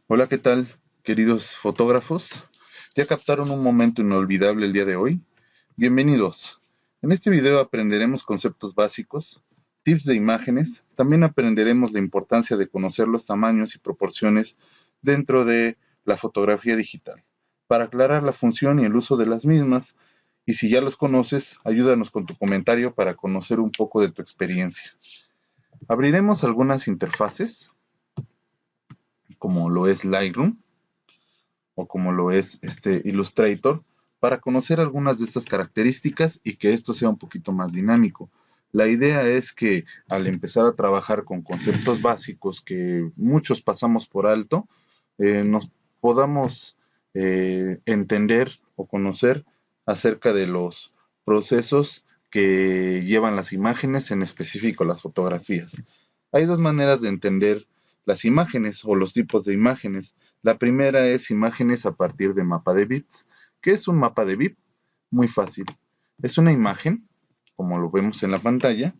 Hola, ¿qué tal, queridos fotógrafos? ¿Ya captaron un momento inolvidable el día de hoy? Bienvenidos. En este video aprenderemos conceptos básicos, tips de imágenes, también aprenderemos la importancia de conocer los tamaños y proporciones dentro de la fotografía digital, para aclarar la función y el uso de las mismas, y si ya los conoces, ayúdanos con tu comentario para conocer un poco de tu experiencia. Abriremos algunas interfaces, como lo es Lightroom, o como lo es Illustrator, para conocer algunas de estas características y que esto sea un poquito más dinámico. La idea es que al empezar a trabajar con conceptos básicos que muchos pasamos por alto, nos podamos entender o conocer acerca de los procesos que llevan las imágenes, en específico las fotografías. Hay dos maneras de entender las imágenes o los tipos de imágenes. La primera es imágenes a partir de mapa de bits. ¿Qué es un mapa de bit? Muy fácil. Es una imagen, como lo vemos en la pantalla,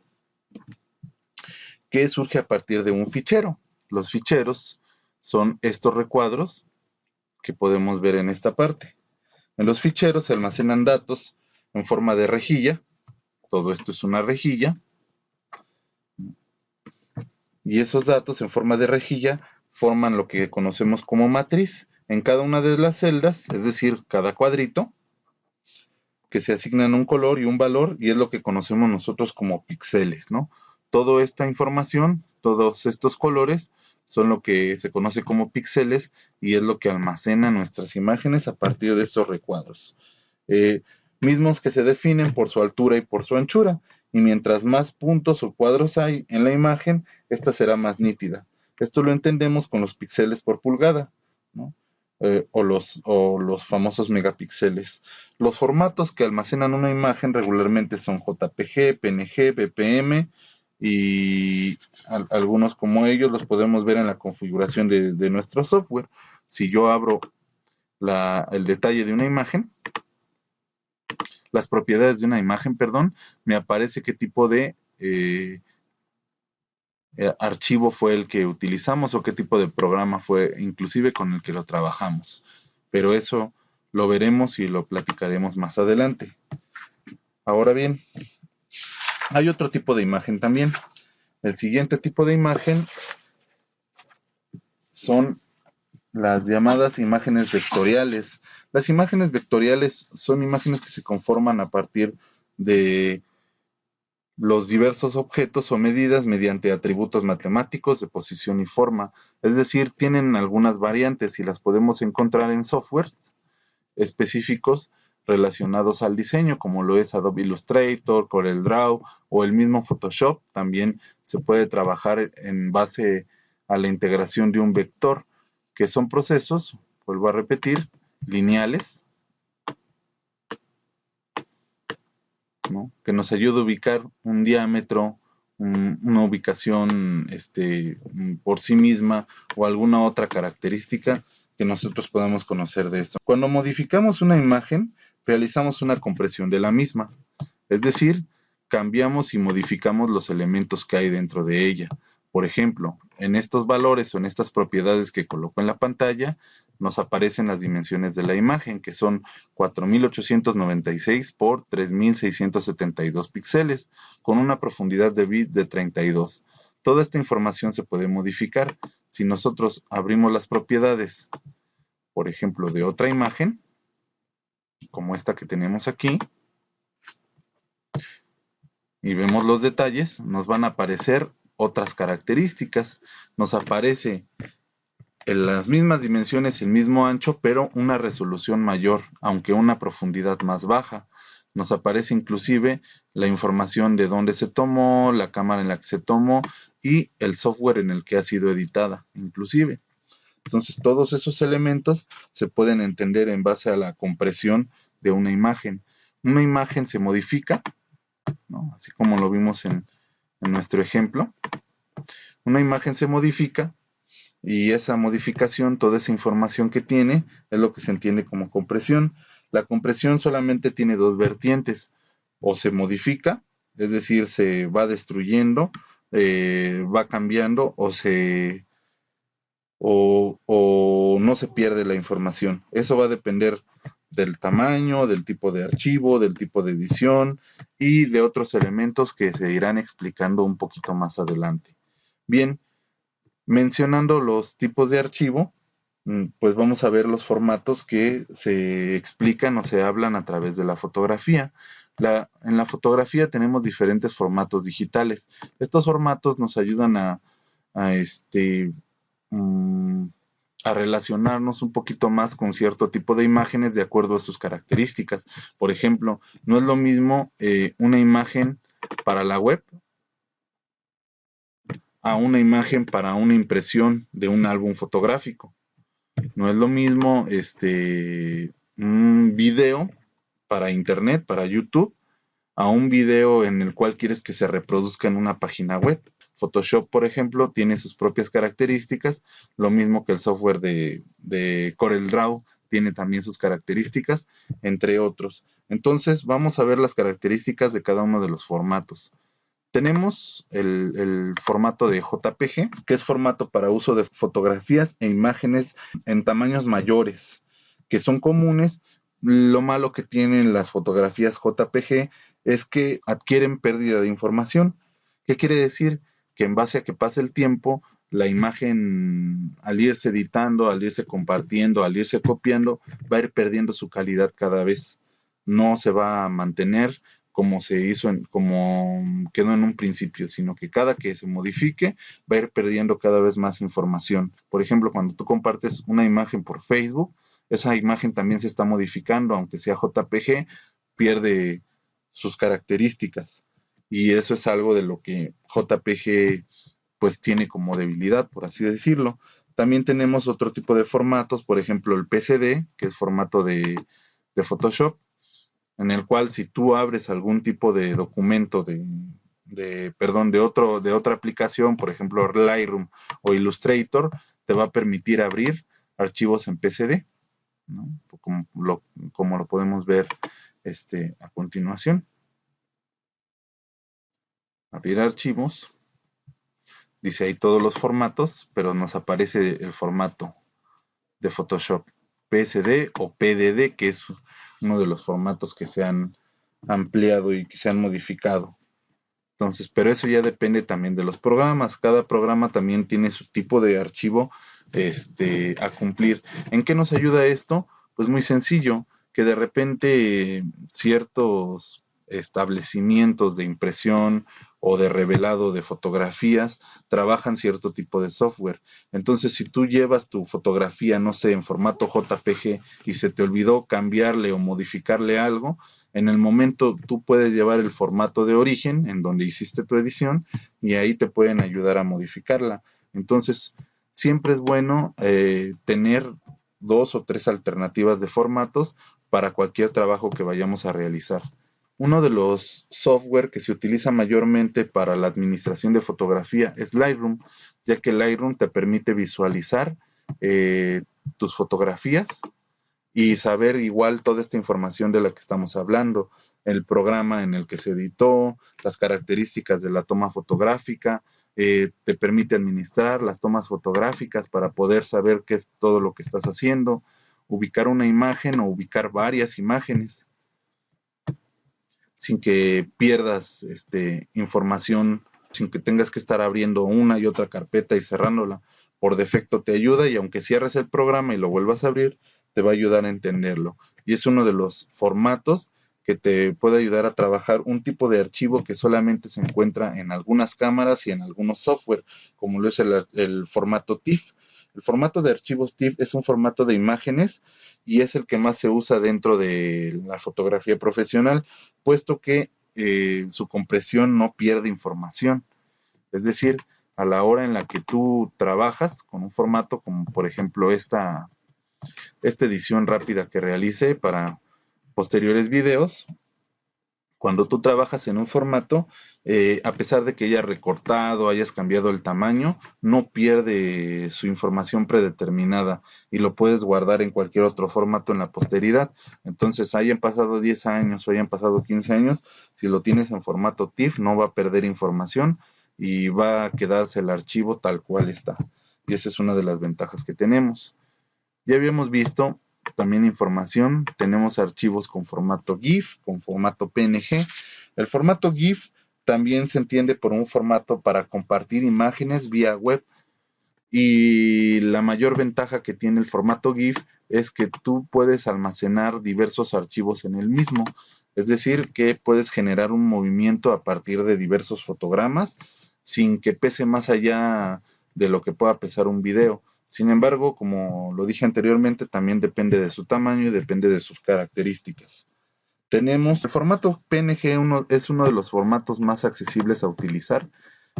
que surge a partir de un fichero. Los ficheros son estos recuadros que podemos ver en esta parte. En los ficheros se almacenan datos en forma de rejilla. Todo esto es una rejilla. Y esos datos en forma de rejilla forman lo que conocemos como matriz. En cada una de las celdas, es decir, cada cuadrito, que se asignan un color y un valor, y es lo que conocemos nosotros como píxeles, ¿no? Toda esta información, todos estos colores, son lo que se conoce como píxeles y es lo que almacena nuestras imágenes a partir de estos recuadros. Eh, Mismos que se definen por su altura y por su anchura, y mientras más puntos o cuadros hay en la imagen, esta será más nítida. Esto lo entendemos con los píxeles por pulgada, ¿no? O los famosos megapíxeles. Los formatos que almacenan una imagen regularmente son JPG, PNG, BPM y algunos como ellos los podemos ver en la configuración de nuestro software. Si yo abro el detalle de una imagen, las propiedades de una imagen, perdón, me aparece qué tipo de archivo fue el que utilizamos o qué tipo de programa fue inclusive con el que lo trabajamos. Pero eso lo veremos y lo platicaremos más adelante. Ahora bien, hay otro tipo de imagen también. El siguiente tipo de imagen son las llamadas imágenes vectoriales. Las imágenes vectoriales son imágenes que se conforman a partir de los diversos objetos o medidas mediante atributos matemáticos de posición y forma. Es decir, tienen algunas variantes y las podemos encontrar en softwares específicos relacionados al diseño, como lo es Adobe Illustrator, CorelDRAW o el mismo Photoshop. También se puede trabajar en base a la integración de un vector, que son procesos, vuelvo a repetir, lineales, ¿no? Que nos ayuda a ubicar un diámetro, una ubicación por sí misma o alguna otra característica que nosotros podamos conocer de esto. Cuando modificamos una imagen, realizamos una compresión de la misma, es decir, cambiamos y modificamos los elementos que hay dentro de ella. Por ejemplo, en estos valores o en estas propiedades que coloco en la pantalla, nos aparecen las dimensiones de la imagen, que son 4896 por 3672 píxeles, con una profundidad de bit de 32. Toda esta información se puede modificar. Si nosotros abrimos las propiedades, por ejemplo, de otra imagen, como esta que tenemos aquí, y vemos los detalles, nos van a aparecer otras características. Nos aparece en las mismas dimensiones, el mismo ancho, pero una resolución mayor, aunque una profundidad más baja. Nos aparece inclusive la información de dónde se tomó, la cámara en la que se tomó y el software en el que ha sido editada, inclusive. Entonces, todos esos elementos se pueden entender en base a la compresión de una imagen. Una imagen se modifica, ¿no? Así como lo vimos en nuestro ejemplo. Una imagen se modifica y esa modificación, toda esa información que tiene, es lo que se entiende como compresión. La compresión solamente tiene dos vertientes, o se modifica, es decir, se va destruyendo, va cambiando, o no se pierde la información. Eso va a depender del tamaño, del tipo de archivo, del tipo de edición y de otros elementos que se irán explicando un poquito más adelante. Bien, mencionando los tipos de archivo, pues vamos a ver los formatos que se explican o se hablan a través de la fotografía. En la fotografía tenemos diferentes formatos digitales. Estos formatos nos ayudan a, este, mm, a relacionarnos un poquito más con cierto tipo de imágenes de acuerdo a sus características. Por ejemplo, no es lo mismo una imagen para la web a una imagen para una impresión de un álbum fotográfico. No es lo mismo un video para internet, para YouTube, a un video en el cual quieres que se reproduzca en una página web. Photoshop, por ejemplo, tiene sus propias características, lo mismo que el software de CorelDRAW tiene también sus características, entre otros. Entonces, vamos a ver las características de cada uno de los formatos. Tenemos el formato de JPG, que es formato para uso de fotografías e imágenes en tamaños mayores, que son comunes. Lo malo que tienen las fotografías JPG es que adquieren pérdida de información. ¿Qué quiere decir? Que en base a que pase el tiempo, la imagen, al irse editando, al irse compartiendo, al irse copiando, va a ir perdiendo su calidad cada vez. No se va a mantener como se hizo, como quedó en un principio, sino que cada que se modifique va a ir perdiendo cada vez más información. Por ejemplo, cuando tú compartes una imagen por Facebook, esa imagen también se está modificando, aunque sea JPG, pierde sus características. Y eso es algo de lo que JPG pues tiene como debilidad, por así decirlo. También tenemos otro tipo de formatos, por ejemplo el PSD, que es formato de Photoshop, en el cual si tú abres algún tipo de documento de otra aplicación, por ejemplo Lightroom o Illustrator, te va a permitir abrir archivos en PSD, ¿no? Como lo podemos ver a continuación. Abrir archivos, dice ahí todos los formatos, pero nos aparece el formato de Photoshop, PSD o PDD, que es uno de los formatos que se han ampliado y que se han modificado. Entonces, pero eso ya depende también de los programas. Cada programa también tiene su tipo de archivo a cumplir. ¿En qué nos ayuda esto? Pues muy sencillo, que de repente ciertos establecimientos de impresión o de revelado de fotografías trabajan cierto tipo de software. Entonces, si tú llevas tu fotografía, no sé, en formato JPG y se te olvidó cambiarle o modificarle algo, en el momento tú puedes llevar el formato de origen en donde hiciste tu edición y ahí te pueden ayudar a modificarla. Entonces, siempre es bueno tener 2 o 3 alternativas de formatos para cualquier trabajo que vayamos a realizar. Uno de los software que se utiliza mayormente para la administración de fotografía es Lightroom, ya que Lightroom te permite visualizar tus fotografías y saber igual toda esta información de la que estamos hablando, el programa en el que se editó, las características de la toma fotográfica, te permite administrar las tomas fotográficas para poder saber qué es todo lo que estás haciendo, ubicar una imagen o ubicar varias imágenes sin que pierdas información, sin que tengas que estar abriendo una y otra carpeta y cerrándola. Por defecto te ayuda y aunque cierres el programa y lo vuelvas a abrir, te va a ayudar a entenderlo. Y es uno de los formatos que te puede ayudar a trabajar un tipo de archivo que solamente se encuentra en algunas cámaras y en algunos software, como lo es el formato TIFF. El formato de archivos TIFF es un formato de imágenes y es el que más se usa dentro de la fotografía profesional, puesto que su compresión no pierde información. Es decir, a la hora en la que tú trabajas con un formato como por ejemplo esta edición rápida que realice para posteriores videos, cuando tú trabajas en un formato, a pesar de que hayas recortado, hayas cambiado el tamaño, no pierde su información predeterminada y lo puedes guardar en cualquier otro formato en la posteridad. Entonces, hayan pasado 10 años o hayan pasado 15 años, si lo tienes en formato TIFF, no va a perder información y va a quedarse el archivo tal cual está. y esa es una de las ventajas que tenemos. Ya habíamos visto también información, tenemos archivos con formato GIF, con formato PNG. El formato GIF también se entiende por un formato para compartir imágenes vía web, y la mayor ventaja que tiene el formato GIF es que tú puedes almacenar diversos archivos en el mismo, es decir, que puedes generar un movimiento a partir de diversos fotogramas sin que pese más allá de lo que pueda pesar un video. Sin embargo, como lo dije anteriormente, también depende de su tamaño y depende de sus características. Tenemos el formato PNG, es uno de los formatos más accesibles a utilizar,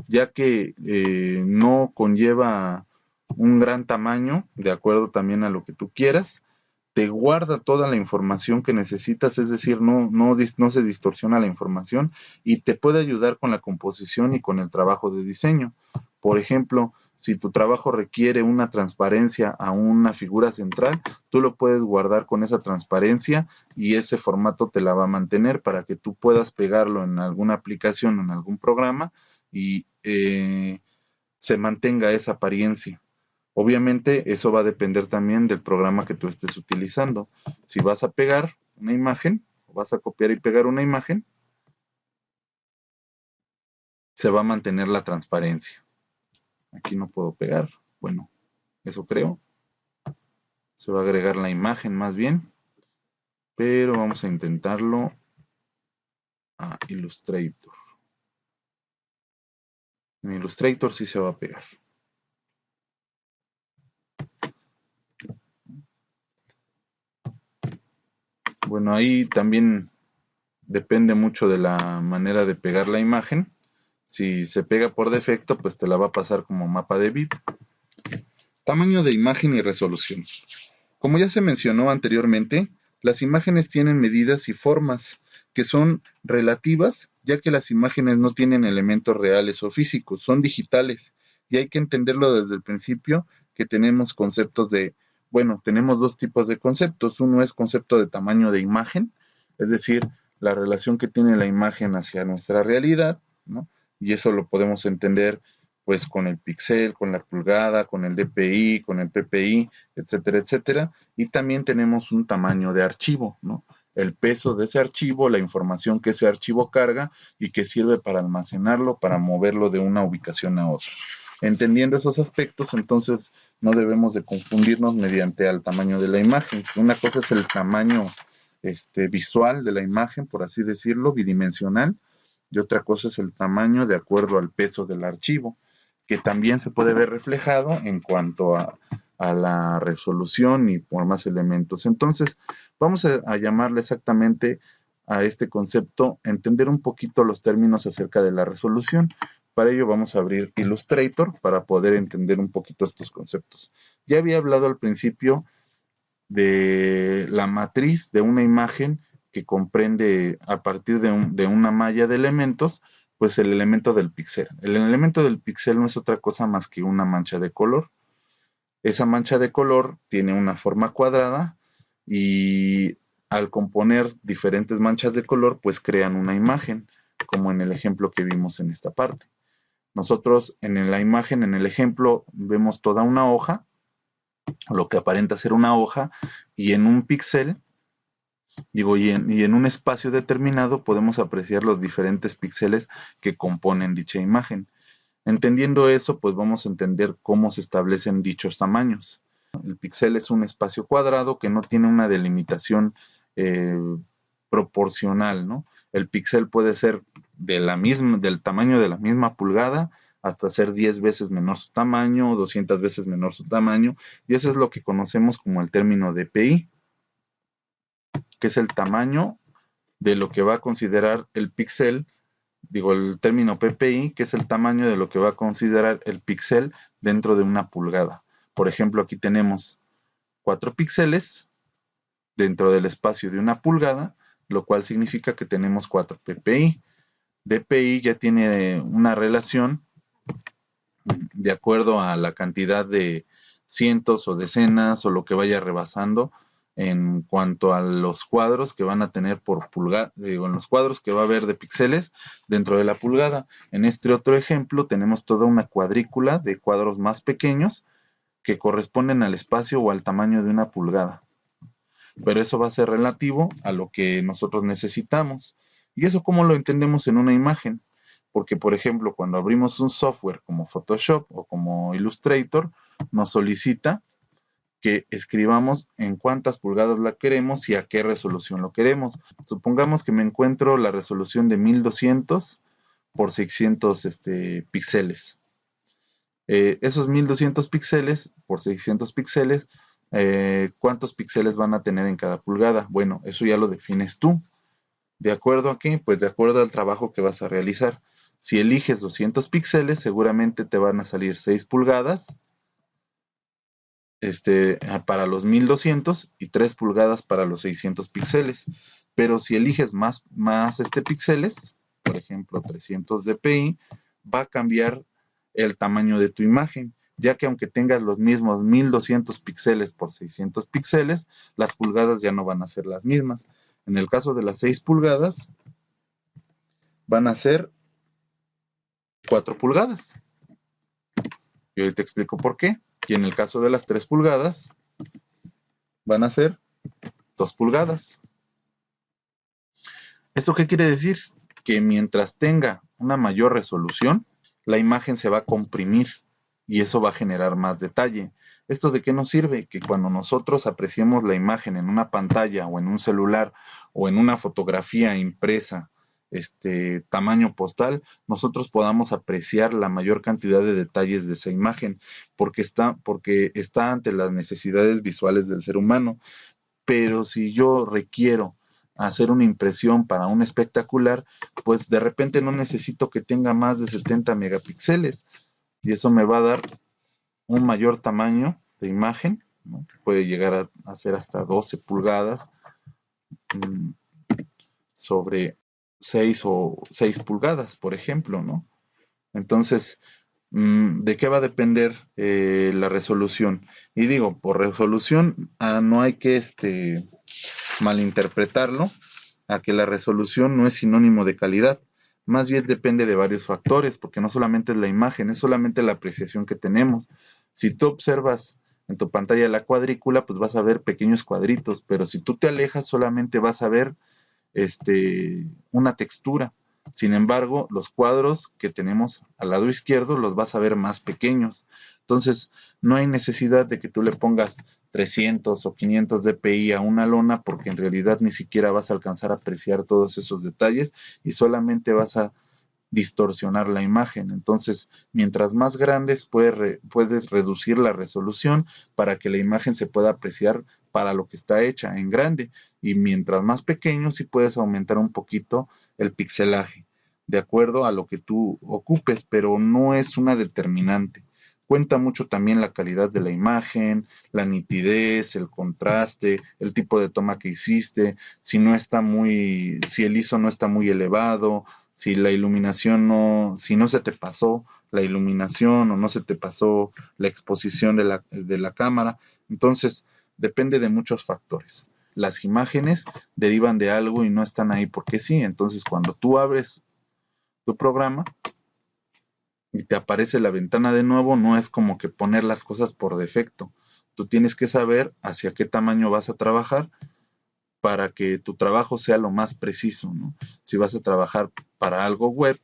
ya que no conlleva un gran tamaño, de acuerdo también a lo que tú quieras. Te guarda toda la información que necesitas, es decir, no se distorsiona la información, y te puede ayudar con la composición y con el trabajo de diseño. Por ejemplo, si tu trabajo requiere una transparencia a una figura central, tú lo puedes guardar con esa transparencia y ese formato te la va a mantener para que tú puedas pegarlo en alguna aplicación o en algún programa y se mantenga esa apariencia. Obviamente eso va a depender también del programa que tú estés utilizando. Si vas a pegar una imagen, o vas a copiar y pegar una imagen, se va a mantener la transparencia. Aquí no puedo pegar, bueno, eso creo. Se va a agregar la imagen más bien, pero vamos a intentarlo a Illustrator. En Illustrator sí se va a pegar. Bueno, ahí también depende mucho de la manera de pegar la imagen. Si se pega por defecto, pues te la va a pasar como mapa de BIP. Tamaño de imagen y resolución. Como ya se mencionó anteriormente, las imágenes tienen medidas y formas que son relativas, ya que las imágenes no tienen elementos reales o físicos, son digitales, y hay que entenderlo desde el principio, que tenemos conceptos de, bueno, tenemos dos tipos de conceptos. Uno es concepto de tamaño de imagen, es decir, la relación que tiene la imagen hacia nuestra realidad, ¿no? Y eso lo podemos entender pues con el píxel, con la pulgada, con el DPI, con el PPI, etcétera, etcétera. Y también tenemos un tamaño de archivo, ¿no? El peso de ese archivo, la información que ese archivo carga y que sirve para almacenarlo, para moverlo de una ubicación a otra. Entendiendo esos aspectos, entonces no debemos de confundirnos mediante el tamaño de la imagen. Una cosa es el tamaño visual de la imagen, por así decirlo, bidimensional, y otra cosa es el tamaño de acuerdo al peso del archivo, que también se puede ver reflejado en cuanto a la resolución y por más elementos. Entonces, vamos a llamarle exactamente a este concepto, entender un poquito los términos acerca de la resolución. Para ello vamos a abrir Illustrator para poder entender un poquito estos conceptos. Ya había hablado al principio de la matriz de una imagen que comprende a partir de una malla de elementos, pues el elemento del píxel. El elemento del píxel no es otra cosa más que una mancha de color. Esa mancha de color tiene una forma cuadrada y al componer diferentes manchas de color, pues crean una imagen, como en el ejemplo que vimos en esta parte. Nosotros en la imagen, en el ejemplo, vemos toda una hoja, lo que aparenta ser una hoja, y en un píxel, y en un espacio determinado podemos apreciar los diferentes píxeles que componen dicha imagen. Entendiendo eso, pues vamos a entender cómo se establecen dichos tamaños. El píxel es un espacio cuadrado que no tiene una delimitación proporcional, ¿no? El píxel puede ser del tamaño de la misma pulgada hasta ser 10 veces menor su tamaño o 200 veces menor su tamaño, y eso es lo que conocemos como el término DPI, que es el tamaño de lo que va a considerar el píxel, el término PPI, que es el tamaño de lo que va a considerar el píxel dentro de una pulgada. Por ejemplo, aquí tenemos 4 píxeles dentro del espacio de una pulgada, lo cual significa que tenemos 4 PPI. DPI ya tiene una relación de acuerdo a la cantidad de cientos o decenas o lo que vaya rebasando en cuanto a los cuadros que van a tener por pulgada, en los cuadros que va a haber de píxeles dentro de la pulgada. En este otro ejemplo tenemos toda una cuadrícula de cuadros más pequeños que corresponden al espacio o al tamaño de una pulgada. Pero eso va a ser relativo a lo que nosotros necesitamos. ¿Y eso cómo lo entendemos en una imagen? Porque, por ejemplo, cuando abrimos un software como Photoshop o como Illustrator, nos solicita que escribamos en cuántas pulgadas la queremos y a qué resolución lo queremos. Supongamos que me encuentro la resolución de 1200 por 600 píxeles. Esos 1200 píxeles por 600 píxeles, ¿cuántos píxeles van a tener en cada pulgada? Bueno, eso ya lo defines tú. ¿De acuerdo a qué? Pues de acuerdo al trabajo que vas a realizar. Si eliges 200 píxeles, seguramente te van a salir 6 pulgadas para los 1200 y 3 pulgadas para los 600 píxeles. Pero si eliges más píxeles, por ejemplo 300 dpi, va a cambiar el tamaño de tu imagen, ya que aunque tengas los mismos 1200 píxeles por 600 píxeles, las pulgadas ya no van a ser las mismas. En el caso de las 6 pulgadas, van a ser 4 pulgadas. Y hoy te explico por qué. Y en el caso de las 3 pulgadas, van a ser 2 pulgadas. ¿Esto qué quiere decir? Que mientras tenga una mayor resolución, la imagen se va a comprimir y eso va a generar más detalle. ¿Esto de qué nos sirve? Que cuando nosotros apreciemos la imagen en una pantalla o en un celular o en una fotografía impresa, tamaño postal, nosotros podamos apreciar la mayor cantidad de detalles de esa imagen, porque está ante las necesidades visuales del ser humano. Pero si yo requiero hacer una impresión para un espectacular, pues de repente no necesito que tenga más de 70 megapíxeles y eso me va a dar un mayor tamaño de imagen, ¿no? Que puede llegar a ser hasta 12 pulgadas sobre 6 pulgadas, por ejemplo, ¿no? Entonces, ¿de qué va a depender la resolución? Y digo, por resolución no hay que malinterpretarlo a que la resolución no es sinónimo de calidad. Más bien depende de varios factores, porque no solamente es la imagen, es solamente la apreciación que tenemos. Si tú observas en tu pantalla la cuadrícula, pues vas a ver pequeños cuadritos, pero si tú te alejas solamente vas a ver una textura. Sin embargo, los cuadros que tenemos al lado izquierdo los vas a ver más pequeños. Entonces, no hay necesidad de que tú le pongas 300 o 500 dpi a una lona porque en realidad ni siquiera vas a alcanzar a apreciar todos esos detalles y solamente vas a distorsionar la imagen. Entonces, mientras más grandes puedes reducir la resolución para que la imagen se pueda apreciar para lo que está hecha en grande. Y mientras más pequeño, sí puedes aumentar un poquito el pixelaje, de acuerdo a lo que tú ocupes, pero no es una determinante. Cuenta mucho también la calidad de la imagen, la nitidez, el contraste, el tipo de toma que hiciste, si el ISO no está muy elevado, si la iluminación si no se te pasó la iluminación o no se te pasó la exposición de la cámara. Entonces, depende de muchos factores. Las imágenes derivan de algo y no están ahí porque sí. Entonces, cuando tú abres tu programa y te aparece la ventana de nuevo, no es como que poner las cosas por defecto. Tú tienes que saber hacia qué tamaño vas a trabajar para que tu trabajo sea lo más preciso, ¿no? Si vas a trabajar para algo web,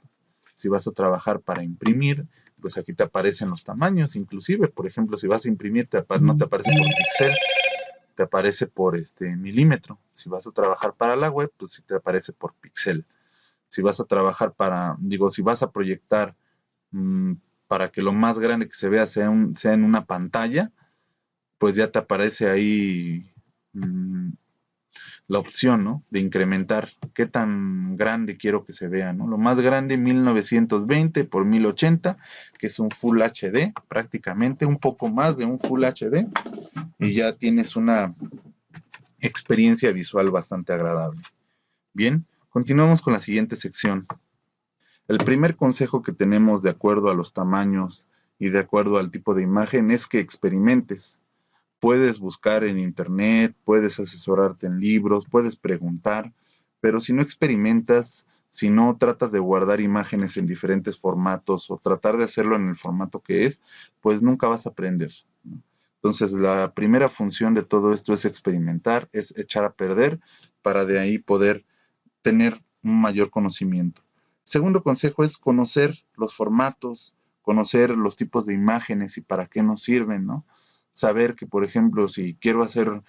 si vas a trabajar para imprimir, pues aquí te aparecen los tamaños, inclusive, por ejemplo, si vas a imprimir, no te aparece por píxel, te aparece por milímetro. Si vas a trabajar para la web, pues sí te aparece por píxel. Si vas a trabajar si vas a proyectar para que lo más grande que se vea sea en una pantalla, pues ya te aparece ahí la opción, ¿no? De incrementar qué tan grande quiero que se vea, ¿no? Lo más grande, 1920 por 1080, que es un Full HD, prácticamente un poco más de un Full HD, y ya tienes una experiencia visual bastante agradable. Bien, continuamos con la siguiente sección. El primer consejo que tenemos de acuerdo a los tamaños y de acuerdo al tipo de imagen es que experimentes. Puedes buscar en internet, puedes asesorarte en libros, puedes preguntar, pero si no experimentas, si no tratas de guardar imágenes en diferentes formatos o tratar de hacerlo en el formato que es, pues nunca vas a aprender. Entonces, la primera función de todo esto es experimentar, es echar a perder para de ahí poder tener un mayor conocimiento. Segundo consejo es conocer los formatos, conocer los tipos de imágenes y para qué nos sirven, ¿no? Saber que, por ejemplo, si quiero hacer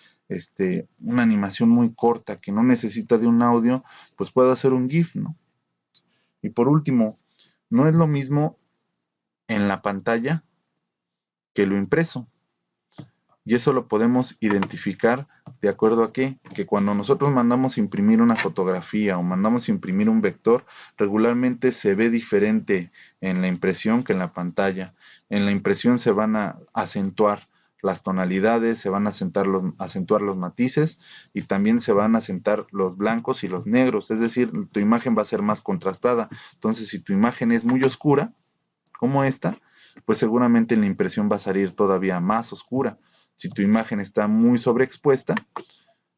una animación muy corta que no necesita de un audio, pues puedo hacer un GIF, ¿no? Y por último, no es lo mismo en la pantalla que lo impreso. Y eso lo podemos identificar de acuerdo a qué, que cuando nosotros mandamos imprimir una fotografía o mandamos imprimir un vector, regularmente se ve diferente en la impresión que en la pantalla. En la impresión se van a acentuar las tonalidades, se van a acentuar los matices y también se van a acentuar los blancos y los negros, es decir, tu imagen va a ser más contrastada. Entonces, si tu imagen es muy oscura, como esta, pues seguramente en la impresión va a salir todavía más oscura. Si tu imagen está muy sobreexpuesta,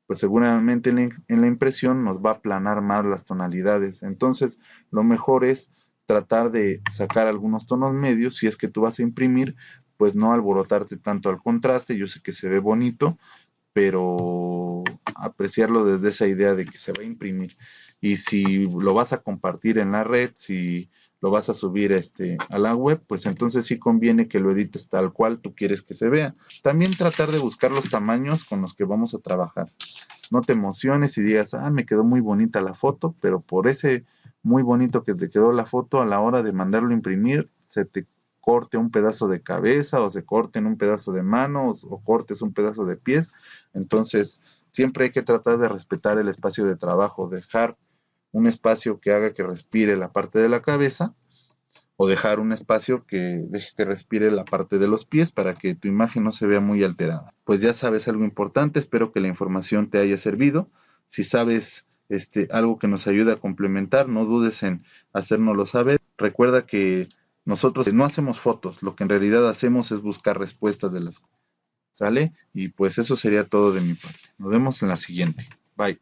pues seguramente en la impresión nos va a aplanar más las tonalidades. Entonces, lo mejor es tratar de sacar algunos tonos medios. Si es que tú vas a imprimir, pues no alborotarte tanto al contraste. Yo sé que se ve bonito, pero apreciarlo desde esa idea de que se va a imprimir. Y si lo vas a compartir en la red, si lo vas a subir a la web, pues entonces sí conviene que lo edites tal cual tú quieres que se vea. También tratar de buscar los tamaños con los que vamos a trabajar. No te emociones y digas, me quedó muy bonita la foto, pero por ese muy bonito que te quedó la foto, a la hora de mandarlo a imprimir, se te corte un pedazo de cabeza o se corte en un pedazo de manos o cortes un pedazo de pies. Entonces, siempre hay que tratar de respetar el espacio de trabajo, dejar un espacio que haga que respire la parte de la cabeza o dejar un espacio que deje que respire la parte de los pies para que tu imagen no se vea muy alterada. Pues ya sabes algo importante, espero que la información te haya servido. Si sabes algo que nos ayude a complementar, no dudes en hacérnoslo saber. Recuerda que nosotros no hacemos fotos, lo que en realidad hacemos es buscar respuestas de las cosas. ¿Sale? Y pues eso sería todo de mi parte. Nos vemos en la siguiente. Bye.